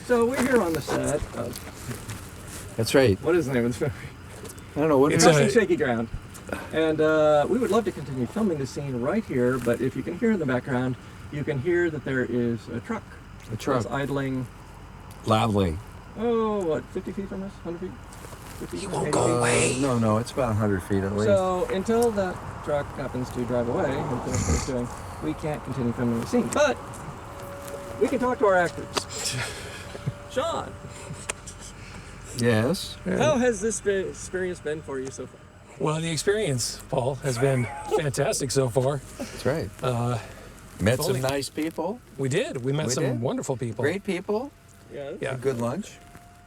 So we're here on the set of, That's right. what is the name of this movie? I don't know what It's Crossing Shaky Ground. And we would love to continue filming the scene right here, but if you can hear in the background, you can hear that there is a truck. A truck. That's idling, Loudly. oh, what, 50 feet from us? 100 feet? 50 You feet? won't 80 go feet? away. No, it's about 100 feet at least. So until that truck happens to drive away and finish what it's doing, we can't continue filming the scene. But we can talk to our actors. Sean, Yes. how has this experience been for you so far? Well, the experience, Paul, has been fantastic so far. That's right. Met some only- nice people. We did. We met We some did. wonderful people. Great people. Yeah. Yeah. A good lunch.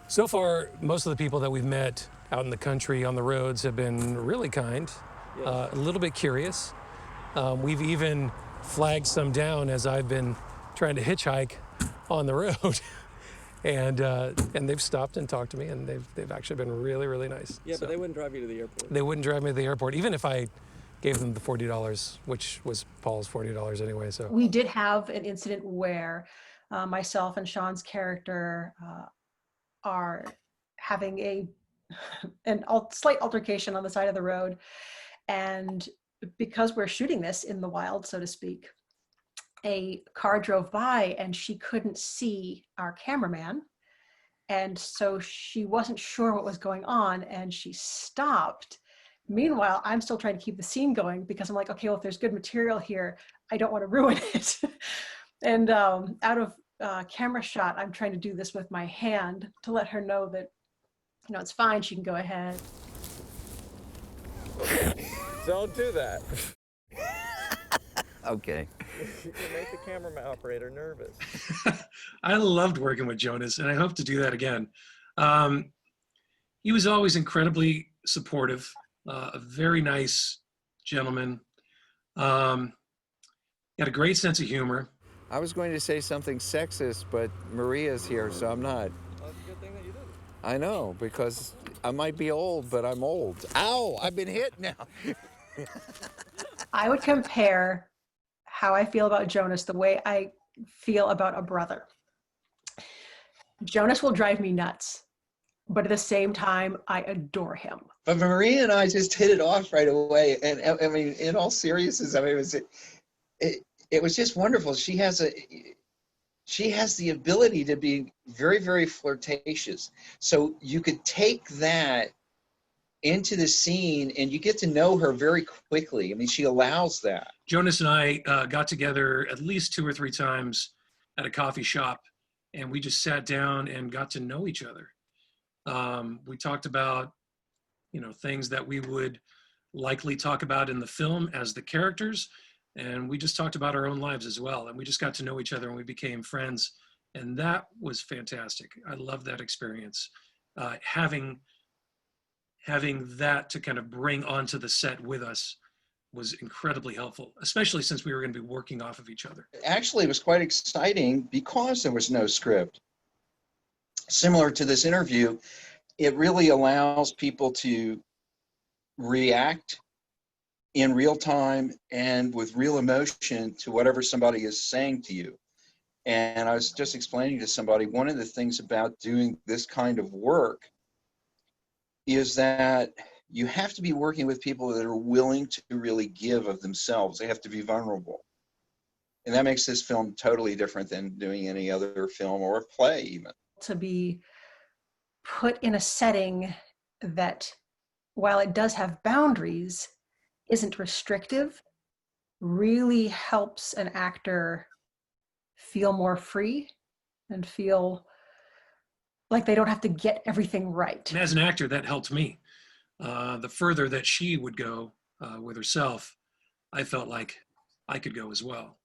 So far, most of the people that we've met out in the country on the roads have been really kind, a little bit curious. We've even flagged some down as I've been trying to hitchhike on the road. And they've stopped and talked to me, and they've actually been really, really nice. Yeah, So but they wouldn't drive you to the airport. they wouldn't drive me to the airport, even if I gave them the $40, which was Paul's $40 anyway. So We did have an incident where myself and Sean's character are having a slight altercation on the side of the road. And because we're shooting this in the wild, so to speak, a car drove by and she couldn't see our cameraman. And so she wasn't sure what was going on and she stopped. Meanwhile, I'm still trying to keep the scene going because I'm like, okay, well, if there's good material here, I don't want to ruin it. And out of camera shot, I'm trying to do this with my hand to let her know that, you know, it's fine. She can go ahead. Don't do that. Okay. You make the camera operator nervous. I loved working with Jonas, and I hope to do that again. He was always incredibly supportive, a very nice gentleman. He had a great sense of humor. I was going to say something sexist, but Maria's here, so I'm not. Well, that's a good thing that you did. I know, because I might be old, but I'm old. Ow, I've been hit now. I would compare how I feel about Jonas the way I feel about a brother. Jonas will drive me nuts, but at the same time, I adore him. But Maria and I just hit it off right away. And I mean, in all seriousness, I mean, it was just wonderful. She has the ability to be very, very flirtatious. So you could take that into the scene and you get to know her very quickly. I mean, she allows that. Jonas and I got together at least 2 or 3 times at a coffee shop, and we just sat down and got to know each other. We talked about, you know, things that we would likely talk about in the film as the characters, and we just talked about our own lives as well. And we just got to know each other and we became friends. And that was fantastic. I love that experience. Having that to kind of bring onto the set with us was incredibly helpful, especially since we were going to be working off of each other. Actually, it was quite exciting because there was no script. Similar to this interview, it really allows people to react in real time and with real emotion to whatever somebody is saying to you. And I was just explaining to somebody, one of the things about doing this kind of work is that you have to be working with people that are willing to really give of themselves. They have to be vulnerable. And that makes this film totally different than doing any other film or play even. To be put in a setting that, while it does have boundaries, isn't restrictive, really helps an actor feel more free and feel like they don't have to get everything right. And as an actor, that helped me. The further that she would go with herself, I felt like I could go as well.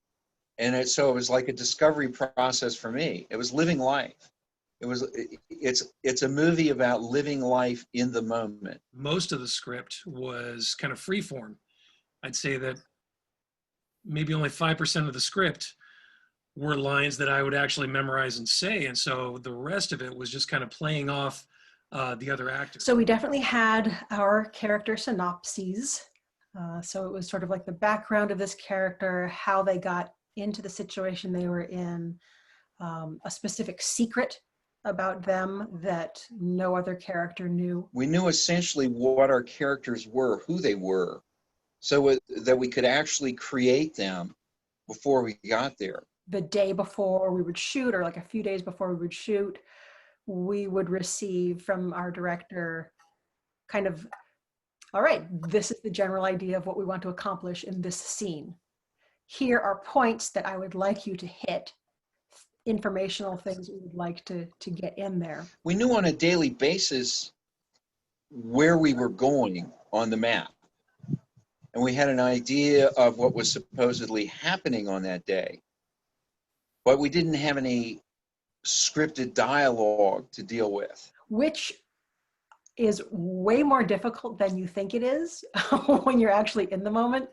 And so it was like a discovery process for me. It was living life. It's a movie about living life in the moment. Most of the script was kind of free form. I'd say that maybe only 5% of the script were lines that I would actually memorize and say. And so the rest of it was just kind of playing off the other actors. So we definitely had our character synopses. So it was sort of like the background of this character, how they got into the situation they were in, a specific secret about them that no other character knew? We knew essentially what our characters were, who they were, so that we could actually create them before we got there. The day before we would shoot, or like a few days before we would shoot, we would receive from our director kind of, all right, this is the general idea of what we want to accomplish in this scene. Here are points that I would like you to hit, informational things we would like to get in there. We knew on a daily basis where we were going on the map. And we had an idea of what was supposedly happening on that day. But we didn't have any scripted dialogue to deal with. Which is way more difficult than you think it is when you're actually in the moment.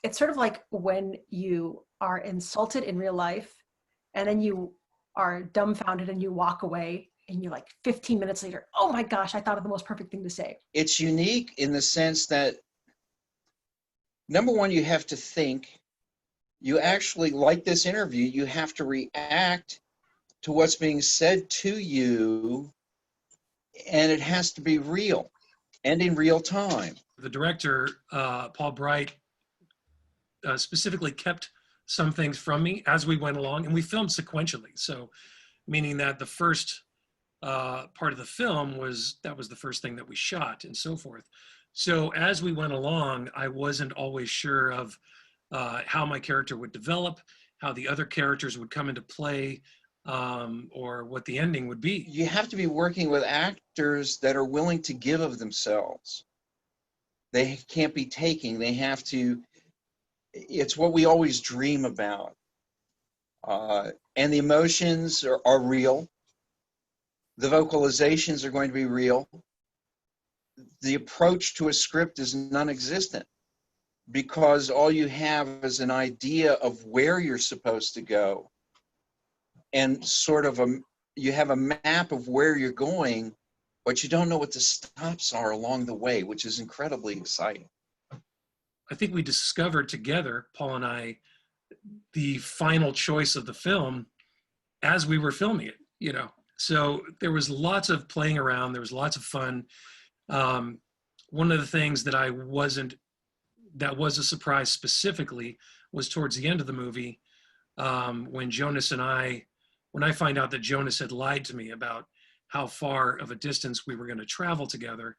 It's sort of like when you are insulted in real life and then you are dumbfounded and you walk away and you're like 15 minutes later, oh my gosh, I thought of the most perfect thing to say. It's unique in the sense that, number one, you have to think. You actually, like this interview, you have to react to what's being said to you, and it has to be real and in real time. The director, Paul Bright, specifically kept some things from me as we went along, and we filmed sequentially. So, meaning that the first part of the film was the first thing that we shot and so forth. So as we went along, I wasn't always sure of how my character would develop, how the other characters would come into play, or what the ending would be. You have to be working with actors that are willing to give of themselves. They can't be taking, they have to, it's what we always dream about. And the emotions are real. The vocalizations are going to be real. The approach to a script is non-existent because all you have is an idea of where you're supposed to go and sort of you have a map of where you're going, but you don't know what the stops are along the way, which is incredibly exciting. I think we discovered together, Paul and I, the final choice of the film as we were filming it, So there was lots of playing around. There was lots of fun. One of the things that was a surprise specifically was towards the end of the movie, when I find out that Jonas had lied to me about how far of a distance we were going to travel together,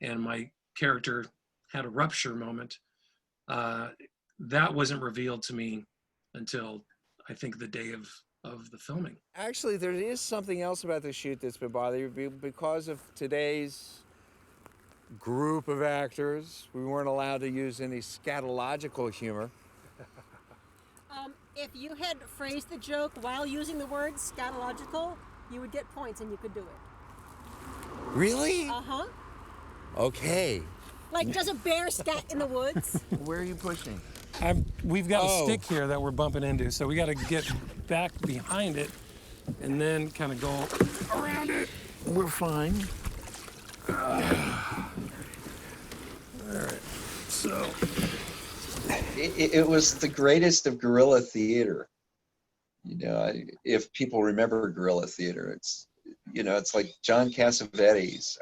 and my character had a rupture moment. That wasn't revealed to me until I think the day of the filming. Actually, there is something else about the shoot that's been bothering me because of today's group of actors. We weren't allowed to use any scatological humor. If you had phrased the joke while using the word scatological, you would get points and you could do it. Really? Uh-huh. Okay. Like, does a bear scat in the woods? Where are you pushing? We've got a stick here that we're bumping into, so we got to get back behind it and then kind of go around it. We're fine. All right, so. It was the greatest of guerrilla theater. If people remember guerrilla theater, it's like John Cassavetes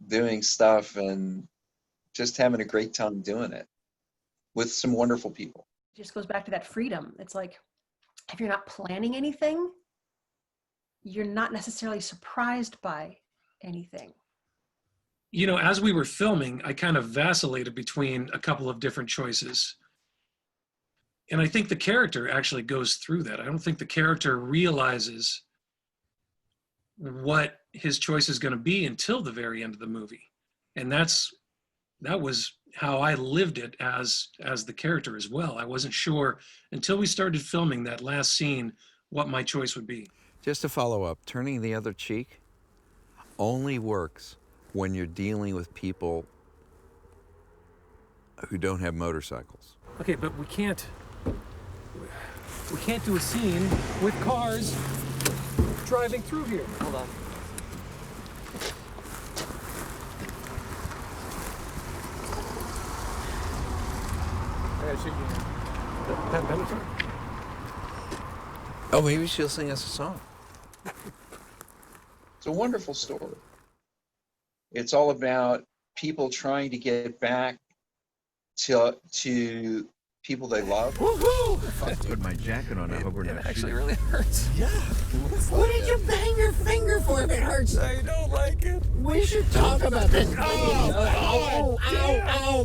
doing stuff and just having a great time doing it with some wonderful people. It just goes back to that freedom. It's like, if you're not planning anything, you're not necessarily surprised by anything. As we were filming, I kind of vacillated between a couple of different choices. And I think the character actually goes through that. I don't think the character realizes what his choice is going to be until the very end of the movie. And that was how I lived it as the character as well. I wasn't sure until we started filming that last scene what my choice would be. Just to follow up, turning the other cheek only works when you're dealing with people who don't have motorcycles. Okay, but we can't do a scene with cars driving through here. Hold on. I gotta shoot you. Pat Benatar? Oh, maybe she'll sing us a song. It's a wonderful story. It's all about people trying to get back to people they love. Put my jacket on. I hope we're not Actually shooting. really hurts. What did you bang your finger for if it hurts? I don't like it. We should talk about this. Ow,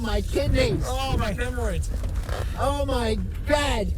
my kidneys. Oh, my hemorrhoids. Oh my God.